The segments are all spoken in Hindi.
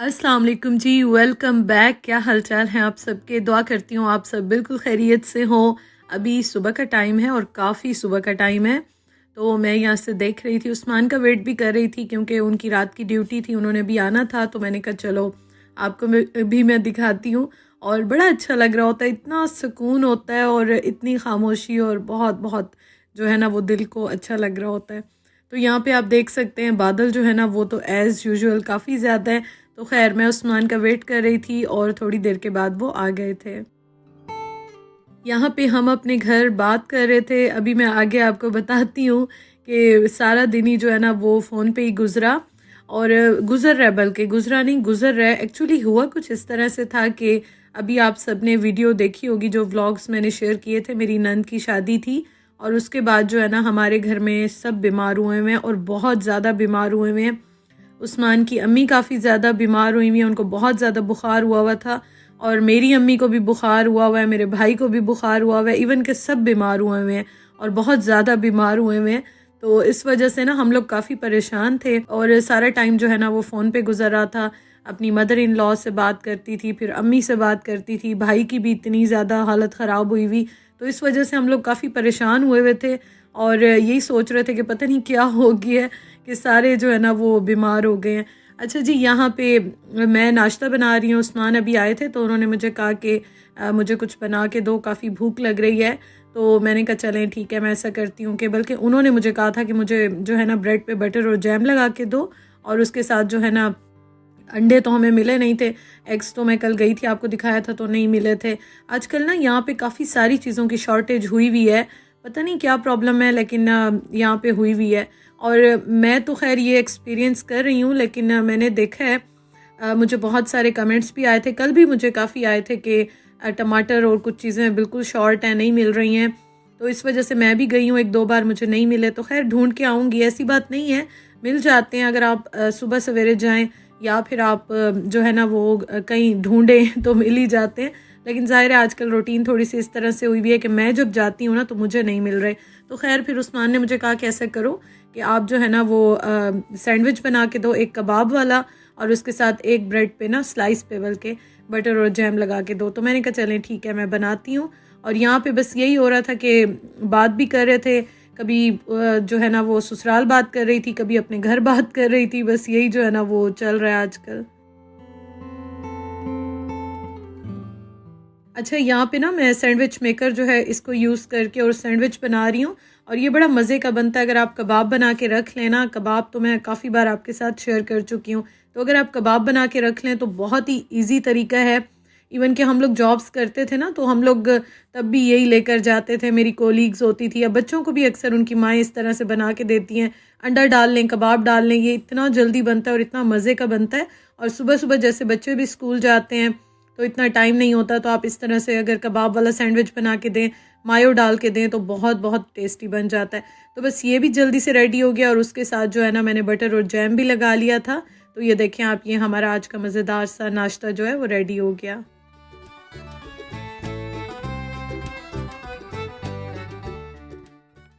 अस्सलाम वालेकुम जी, वेलकम बैक। क्या हालचाल है आप सबके? दुआ करती हूँ आप सब बिल्कुल खैरियत से हो। अभी सुबह का टाइम है और काफ़ी सुबह का टाइम है, तो मैं यहाँ से देख रही थी, उस्मान का वेट भी कर रही थी क्योंकि उनकी रात की ड्यूटी थी, उन्होंने भी आना था। तो मैंने कहा चलो आपको मैं दिखाती हूँ। और बड़ा अच्छा लग रहा होता है, इतना सुकून होता है और इतनी खामोशी, और बहुत बहुत जो है ना वो दिल को अच्छा लग रहा होता है। तो यहाँ पे आप देख सकते हैं बादल जो है ना वो तो एज़ यूजुअल काफ़ी ज़्यादा है। तो खैर मैं उस्मान का वेट कर रही थी और थोड़ी देर के बाद वो आ गए थे। यहाँ पे हम अपने घर बात कर रहे थे। अभी मैं आगे आपको बताती हूँ कि सारा दिन ही जो है ना वो फ़ोन पे ही गुज़रा, और गुज़र रहा है, बल्कि गुज़रा नहीं गुज़र रहा है। एक्चुअली हुआ कुछ इस तरह से था कि अभी आप सब ने वीडियो देखी होगी, जो व्लॉग्स मैंने शेयर किए थे। मेरी नंद की शादी थी और उसके बाद जो है ना हमारे घर में सब बीमार हुए हुए हैं, और बहुत ज़्यादा बीमार हुए हुए हैं। उस्मान की अम्मी काफ़ी ज़्यादा बीमार हुई हुई हैं, उनको बहुत ज़्यादा बुखार हुआ हुआ था, और मेरी अम्मी को भी बुखार हुआ हुआ है, मेरे भाई को भी बुखार हुआ हुआ है, इवन के सब बीमार हुए हुए हैं और बहुत ज़्यादा बीमार हुए हुए हैं। तो इस वजह से ना हम लोग काफ़ी परेशान थे, और सारा टाइम जो है ना वो फ़ोन पे गुजर रहा था। अपनी मदर इन लॉ से बात करती थी, फिर अम्मी से बात करती थी, भाई की भी इतनी ज़्यादा हालत ख़राब हुई हुई। तो इस वजह से हम लोग काफ़ी परेशान हुए हुए थे, और यही सोच रहे थे कि पता नहीं क्या हो गया है कि सारे जो है ना वो बीमार हो गए हैं। अच्छा जी, यहाँ पे मैं नाश्ता बना रही हूँ। उस्मान अभी आए थे तो उन्होंने मुझे कहा कि मुझे कुछ बना के दो, काफ़ी भूख लग रही है। तो मैंने कहा चलें ठीक है, मैं ऐसा करती हूँ कि, बल्कि उन्होंने मुझे कहा था कि मुझे जो है ना ब्रेड पे बटर और जैम लगा के दो, और उसके साथ जो है ना अंडे तो हमें मिले नहीं थे। एग्स तो मैं कल गई थी, आपको दिखाया था, तो नहीं मिले थे। आजकल ना यहाँ पे काफ़ी सारी चीज़ों की शॉर्टेज हुई हुई है, पता नहीं क्या प्रॉब्लम है, लेकिन यहाँ पे हुई हुई है। और मैं तो खैर ये एक्सपीरियंस कर रही हूँ, लेकिन मैंने देखा है, मुझे बहुत सारे कमेंट्स भी आए थे, कल भी मुझे काफ़ी आए थे कि टमाटर और कुछ चीज़ें बिल्कुल शॉर्ट हैं, नहीं मिल रही हैं। तो इस वजह से मैं भी गई हूँ, एक दो बार मुझे नहीं मिले, तो खैर ढूंढ के आऊँगी, ऐसी बात नहीं है, मिल जाते हैं। अगर आप सुबह सवेरे जाएँ या फिर आप जो है ना वो कहीं ढूंढें तो मिल ही जाते हैं। लेकिन ज़ाहिर है आजकल रूटीन थोड़ी सी इस तरह से हुई हुई है कि मैं जब जाती हूँ ना तो मुझे नहीं मिल रहे। तो खैर फिर उस्मान ने मुझे कहा कि ऐसा करो कि आप जो है ना वो सैंडविच बना के दो, एक कबाब वाला, और उसके साथ एक ब्रेड पे ना स्लाइस पे बल्कि बटर और जैम लगा के दो। तो मैंने कहा चलें ठीक है, मैं बनाती हूँ। और यहाँ पे बस यही हो रहा था कि बात भी कर रहे थे, कभी जो है ना वो ससुराल बात कर रही थी, कभी अपने घर बात कर रही थी, बस यही जो है ना वो चल रहा है आजकल। अच्छा, यहाँ पे ना मैं सैंडविच मेकर जो है इसको यूज़ करके और सैंडविच बना रही हूँ, और ये बड़ा मज़े का बनता है। अगर आप कबाब बना के रख लेना, कबाब तो मैं काफ़ी बार आपके साथ शेयर कर चुकी हूँ, तो अगर आप कबाब बना के रख लें तो बहुत ही ईजी तरीका है। इवन कि हम लोग जॉब्स करते थे ना, तो हम लोग तब भी यही लेकर जाते थे, मेरी कोलीग्स होती थी, या बच्चों को भी अक्सर उनकी माएँ इस तरह से बना के देती हैं, अंडा डाल लें, कबाब डाल लें, ये इतना जल्दी बनता है और इतना मज़े का बनता है। और सुबह सुबह जैसे बच्चे भी स्कूल जाते हैं तो इतना टाइम नहीं होता, तो आप इस तरह से अगर कबाब वाला सैंडविच बना के दें, मायो डाल के दें, तो बहुत बहुत टेस्टी बन जाता है। तो बस ये भी जल्दी से रेडी हो गया, और उसके साथ जो है ना मैंने बटर और जैम भी लगा लिया था। तो ये देखें आप, ये हमारा आज का मज़ेदार सा नाश्ता जो है वो रेडी हो गया।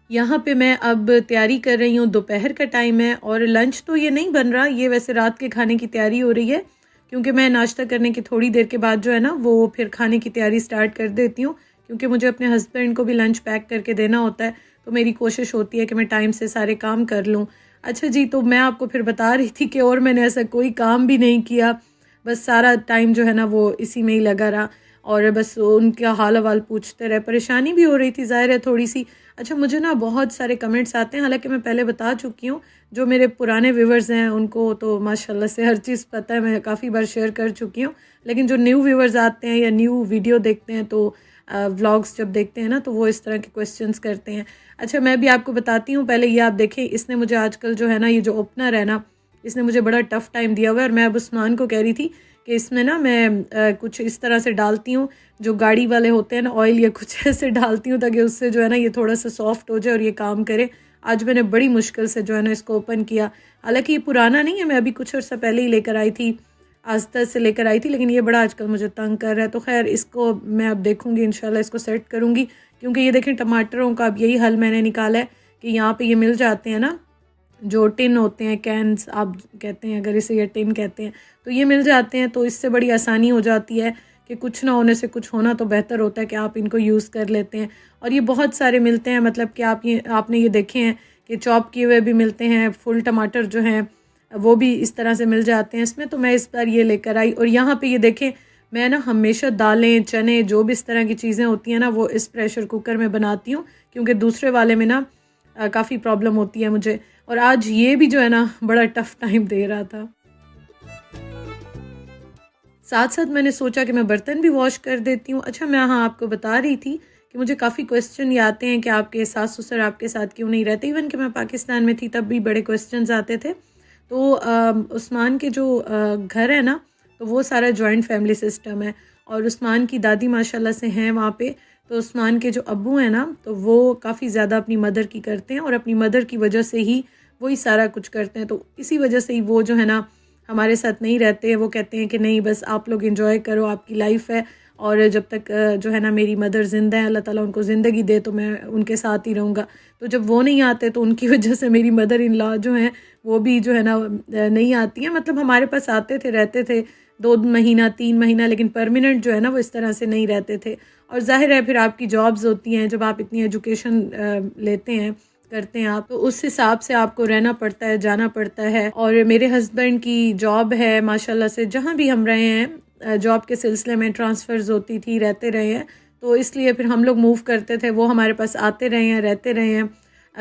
यहाँ पे मैं अब तैयारी कर रही हूँ, दोपहर का टाइम है और लंच तो ये नहीं बन रहा, ये वैसे रात के खाने की तैयारी हो रही है, क्योंकि मैं नाश्ता करने की थोड़ी देर के बाद जो है ना वो फिर खाने की तैयारी स्टार्ट कर देती हूँ, क्योंकि मुझे अपने हस्बैंड को भी लंच पैक करके देना होता है। तो मेरी कोशिश होती है कि मैं टाइम से सारे काम कर लूँ। अच्छा जी, तो मैं आपको फिर बता रही थी कि और मैंने ऐसा कोई काम भी नहीं किया, बस सारा टाइम जो है ना वो इसी में ही लगा रहा, और बस उनका हाल हवाल पूछते रहे। परेशानी भी हो रही थी, ज़ाहिर है थोड़ी सी। अच्छा, मुझे ना बहुत सारे कमेंट्स आते हैं, हालांकि मैं पहले बता चुकी हूँ, जो मेरे पुराने व्यूवर्स हैं उनको तो माशाल्लाह से हर चीज़ पता है, मैं काफ़ी बार शेयर कर चुकी हूँ। लेकिन जो न्यू व्यूवर्स आते हैं या न्यू वीडियो देखते हैं, तो व्लॉग्स जब देखते हैं ना, तो वो इस तरह के क्वेश्चंस करते हैं। अच्छा, मैं भी आपको बताती हूँ, पहले ये आप देखें, इसने मुझे आजकल जो है ना, ये जो ओपनर है ना, इसने मुझे बड़ा टफ़ टाइम दिया हुआ है। और मैं अब उस्मान को कह रही थी कि इसमें ना मैं कुछ इस तरह से डालती हूँ, जो गाड़ी वाले होते हैं ना, ऑयल या कुछ ऐसे डालती हूँ, ताकि उससे जो है ना ये थोड़ा सा सॉफ्ट हो जाए और ये काम करे। आज मैंने बड़ी मुश्किल से जो है ना इसको ओपन किया। हालांकि ये पुराना नहीं है, मैं अभी कुछ अर्सा पहले ही लेकर आई थी, आस्था से लेकर आई थी, लेकिन ये बड़ा आजकल मुझे तंग कर रहा है। तो खैर इसको मैं अब देखूंगी, इंशाल्लाह इसको सेट करूंगी, क्योंकि ये देखें टमाटरों का अब यही हल मैंने निकाला है कि यहाँ पे ये मिल जाते हैं ना, जो टिन होते हैं, कैन्स आप कहते हैं अगर इसे, या टिन कहते हैं, तो ये मिल जाते हैं। तो इससे बड़ी आसानी हो जाती है कि कुछ ना होने से कुछ होना, तो बेहतर होता है कि आप इनको यूज़ कर लेते हैं। और ये बहुत सारे मिलते हैं, मतलब कि आपने ये देखे हैं कि चॉप किए हुए भी मिलते हैं, फुल टमाटर जो हैं वो भी इस तरह से मिल जाते हैं इसमें। तो मैं इस बार ये लेकर आई। और यहाँ पे ये देखें, मैं ना हमेशा दालें, चने, जो भी इस तरह की चीज़ें होती हैं ना, वो इस प्रेशर कुकर में बनाती हूँ, क्योंकि दूसरे वाले में ना काफ़ी प्रॉब्लम होती है मुझे। और आज ये भी जो है ना बड़ा टफ़ टाइम दे रहा था। साथ साथ मैंने सोचा कि मैं बर्तन भी वॉश कर देती हूँ। अच्छा, मैं हाँ आपको बता रही थी कि मुझे काफ़ी क्वेश्चन ये आते हैं कि आपके सास ससुर आपके साथ क्यों नहीं रहते। इवन कि मैं पाकिस्तान में थी तब भी बड़े क्वेश्चंस आते थे। तो उस्मान के जो घर है ना, तो वो सारा जॉइंट फैमिली सिस्टम है। और उस्मान की दादी माशाल्लाह से हैं वहाँ पे। तो उस्मान के जो अब्बू हैं ना, तो वो काफ़ी ज़्यादा अपनी मदर की करते हैं, और अपनी मदर की वजह से ही वही सारा कुछ करते हैं। तो इसी वजह से ही वो जो है ना हमारे साथ नहीं रहते। वो कहते हैं कि नहीं, बस आप लोग एंजॉय करो, आपकी लाइफ है, और जब तक जो है ना मेरी मदर ज़िंदा है, अल्लाह ताला उनको ज़िंदगी दे, तो मैं उनके साथ ही रहूँगा। तो जब वो नहीं आते तो उनकी वजह से मेरी मदर इन लॉ जो हैं वो भी जो है ना नहीं आती हैं। मतलब हमारे पास आते थे, रहते थे 2 महीना 3 महीना, लेकिन परमानेंट जो है ना वो इस तरह से नहीं रहते थे। और ज़ाहिर है फिर आपकी जॉब्स होती हैं, जब आप इतनी एजुकेशन लेते हैं, करते हैं आप, तो उस हिसाब से आपको रहना पड़ता है, जाना पड़ता है। और मेरे हस्बैंड की जॉब है माशाल्लाह से, जहाँ भी हम रहे हैं जॉब के सिलसिले में ट्रांसफ़र्स होती थी, रहते रहे हैं, तो इसलिए फिर हम लोग मूव करते थे। वो हमारे पास आते रहे हैं, रहते रहे हैं,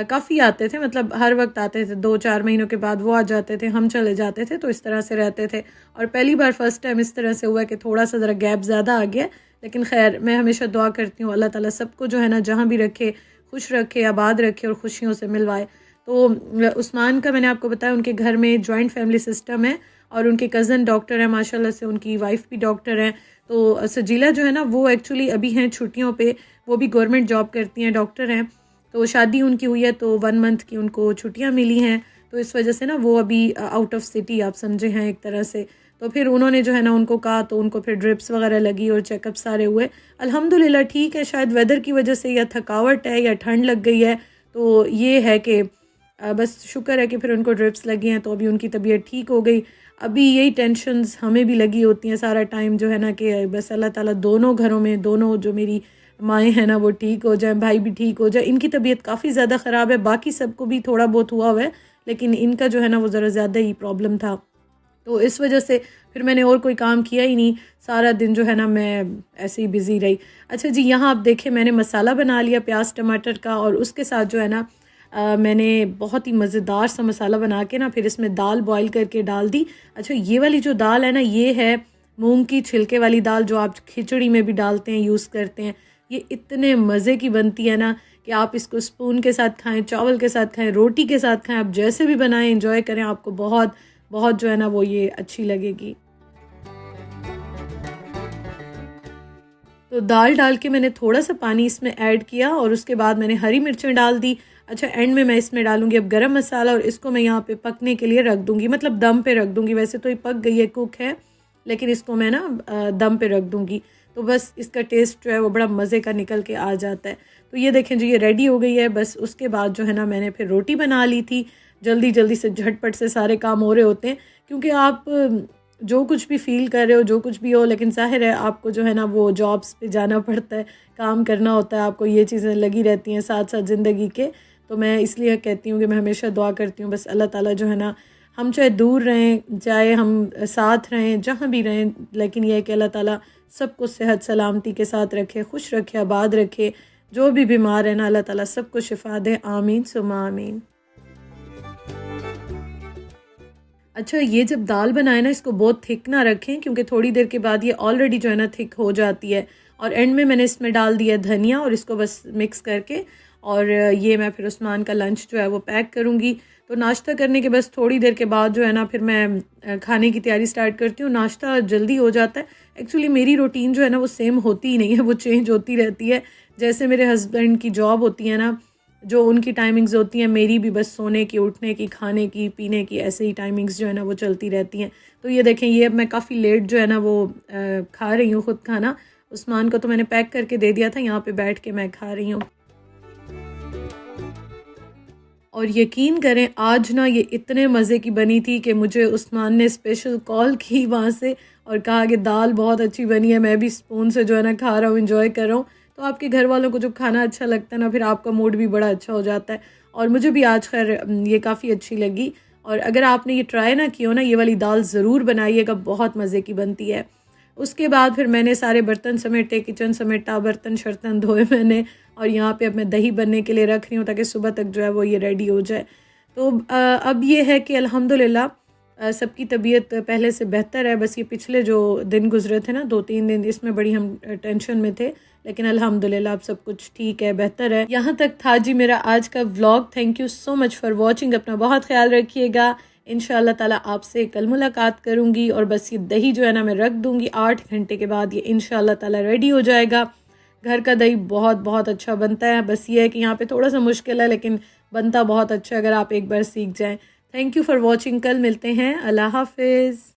काफ़ी आते थे, मतलब हर वक्त आते थे। 2-4 महीनों के बाद वो आ जाते थे, हम चले जाते थे, तो इस तरह से रहते थे। और पहली बार फर्स्ट टाइम इस तरह से हुआ कि थोड़ा सा ज़रा गैप ज़्यादा आ गया। लेकिन खैर, मैं हमेशा दुआ करती हूँ अल्लाह ताला सबको जो है ना जहाँ भी रखे, खुश रखे, आबाद रखे और खुशियों से मिलवाए। तो उस्मान का मैंने आपको बताया, उनके घर में जॉइंट फैमिली सिस्टम है, और उनके कज़न डॉक्टर हैं माशाल्लाह से, उनकी वाइफ भी डॉक्टर हैं। तो सजीला जो है ना वो एक्चुअली अभी हैं छुट्टियों पे, वो भी गवर्नमेंट जॉब करती हैं, डॉक्टर हैं। तो शादी उनकी हुई है, तो 1 मंथ की उनको छुट्टियाँ मिली हैं, तो इस वजह से ना वो अभी आउट ऑफ सिटी आप समझे हैं एक तरह से। तो फिर उन्होंने जो है ना उनको कहा, तो उनको फिर ड्रिप्स वगैरह लगी और चेकअप सारे हुए। अल्हम्दुलिल्लाह ठीक है, शायद वेदर की वजह से या थकावट है या ठंड लग गई है, तो ये है कि बस शुक्र है कि फिर उनको ड्रिप्स लगी हैं, तो अभी उनकी तबीयत ठीक हो गई। अभी यही टेंशन्स हमें भी लगी होती हैं सारा टाइम जो है ना, कि बस अल्लाह ताला दोनों घरों में, दोनों जो मेरी माएँ हैं ना वो ठीक हो जाएं, भाई भी ठीक हो जाए। इनकी तबीयत काफ़ी ज़्यादा ख़राब है, बाकी सबको भी थोड़ा बहुत हुआ हुआ है, लेकिन इनका जो है ना वो ज़रा ज़्यादा ही प्रॉब्लम था। तो इस वजह से फिर मैंने और कोई काम किया ही नहीं, सारा दिन जो है ना मैं ऐसे ही बिज़ी रही। अच्छा जी, यहाँ आप देखें, मैंने मसाला बना लिया प्याज टमाटर का, और उसके साथ जो है ना मैंने बहुत ही मज़ेदार सा मसाला बना के ना फिर इसमें दाल बॉईल करके डाल दी। अच्छा, ये वाली जो दाल है ना, ये है मूंग की छिलके वाली दाल, जो आप खिचड़ी में भी डालते हैं, यूज़ करते हैं। ये इतने मज़े की बनती है ना कि आप इसको स्पून के साथ खाएं, चावल के साथ खाएं, रोटी के साथ खाएं, आप जैसे भी बनाएं, एंजॉय करें, आपको बहुत बहुत जो है ना वो ये अच्छी लगेगी। तो दाल डाल के मैंने थोड़ा सा पानी इसमें ऐड किया, और उसके बाद मैंने हरी मिर्चें डाल दी। अच्छा, एंड में मैं इसमें डालूंगी अब गरम मसाला, और इसको मैं यहाँ पे पकने के लिए रख दूंगी, मतलब दम पे रख दूंगी। वैसे तो ये पक गई है, कुक है, लेकिन इसको मैं ना दम पे रख दूंगी, तो बस इसका टेस्ट जो है वो बड़ा मज़े का निकल के आ जाता है। तो ये देखें जी, ये रेडी हो गई है। बस उसके बाद जो है ना मैंने फिर रोटी बना ली थी, जल्दी जल्दी से, झटपट से सारे काम हो रहे होते हैं, क्योंकि आप जो कुछ भी फ़ील कर रहे हो, जो कुछ भी हो, लेकिन ज़ाहिर है आपको जो है ना वो जॉब्स पे जाना पड़ता है, काम करना होता है, आपको ये चीज़ें लगी रहती हैं साथ साथ ज़िंदगी के। तो मैं इसलिए कहती हूँ कि मैं हमेशा दुआ करती हूँ बस अल्लाह ताला जो है ना, हम चाहे दूर रहें, चाहे हम साथ रहें, जहाँ भी रहें, लेकिन यह है कि अल्लाह ताला सबको सेहत सलामती के साथ रखे, खुश रखे, आबाद रखे। जो भी बीमार है ना, अल्लाह ताला सबको शिफा दे, आमीन सुमा आमीन। अच्छा, ये जब दाल बनाए ना, इसको बहुत थिक ना रखें, क्योंकि थोड़ी देर के बाद ये ऑलरेडी जो है ना थिक हो जाती है। और एंड में मैंने इसमें डाल दिया धनिया, और इसको बस मिक्स करके, और ये मैं फिर उस्मान का लंच जो है वो पैक करूँगी। तो नाश्ता करने के बस थोड़ी देर के बाद जो है ना फिर मैं खाने की तैयारी स्टार्ट करती हूँ। नाश्ता जल्दी हो जाता है। एक्चुअली मेरी रूटीन जो है ना वो सेम होती ही नहीं है, वो चेंज होती रहती है। जैसे मेरे हस्बैंड की जॉब होती है ना, जो उनकी टाइमिंग्स होती हैं, मेरी भी बस सोने की, उठने की, खाने की, पीने की, ऐसे ही टाइमिंग्स जो है ना वो चलती रहती हैं। तो ये देखें, ये अब मैं काफ़ी लेट जो है ना वो खा रही हूँ खुद खाना। उस्मान को तो मैंने पैक करके दे दिया था, यहाँ पे बैठ के मैं खा रही हूँ। और यकीन करें आज ना ये इतने मज़े की बनी थी कि मुझे उस्मान ने स्पेशल कॉल की वहाँ से और कहा कि दाल बहुत अच्छी बनी है, मैं भी स्पून से जो है ना खा रहा हूँ, इंजॉय कर रहा हूँ। तो आपके घर वालों को जब खाना अच्छा लगता है ना, फिर आपका मूड भी बड़ा अच्छा हो जाता है। और मुझे भी आज खैर ये काफ़ी अच्छी लगी। और अगर आपने ये ट्राई ना की हो ना, ये वाली दाल ज़रूर बनाइएगा, बहुत मज़े की बनती है। उसके बाद फिर मैंने सारे बर्तन समेटे, किचन समेटा, बर्तन शर्तन धोए मैंने। और यहाँ पे अब मैं दही बनने के लिए रख रही हूँ ताकि सुबह तक जो है वो ये रेडी हो जाए। तो अब ये है कि अल्हम्दुलिल्लाह सबकी तबीयत पहले से बेहतर है। बस ये पिछले जो दिन गुजरे थे ना 2-3 दिन, इसमें बड़ी हम टेंशन में थे, लेकिन अल्हम्दुलिल्लाह अब सब कुछ ठीक है, बेहतर है। यहाँ तक था जी मेरा आज का vlog. Thank you so much for watching. अपना बहुत ख्याल रखिएगा। इंशाअल्लाह ताला आपसे कल मुलाकात करूँगी। और बस ये दही जो है ना मैं रख दूँगी, 8 घंटे के बाद ये इंशाअल्लाह ताला रेडी हो जाएगा। घर का दही बहुत बहुत अच्छा बनता है। बस ये है कि यहाँ पे थोड़ा सा मुश्किल है, लेकिन बनता बहुत अच्छा है अगर आप एक बार सीख जाएं। Thank you for watching. कल मिलते हैं। अल्लाह हाफिज़।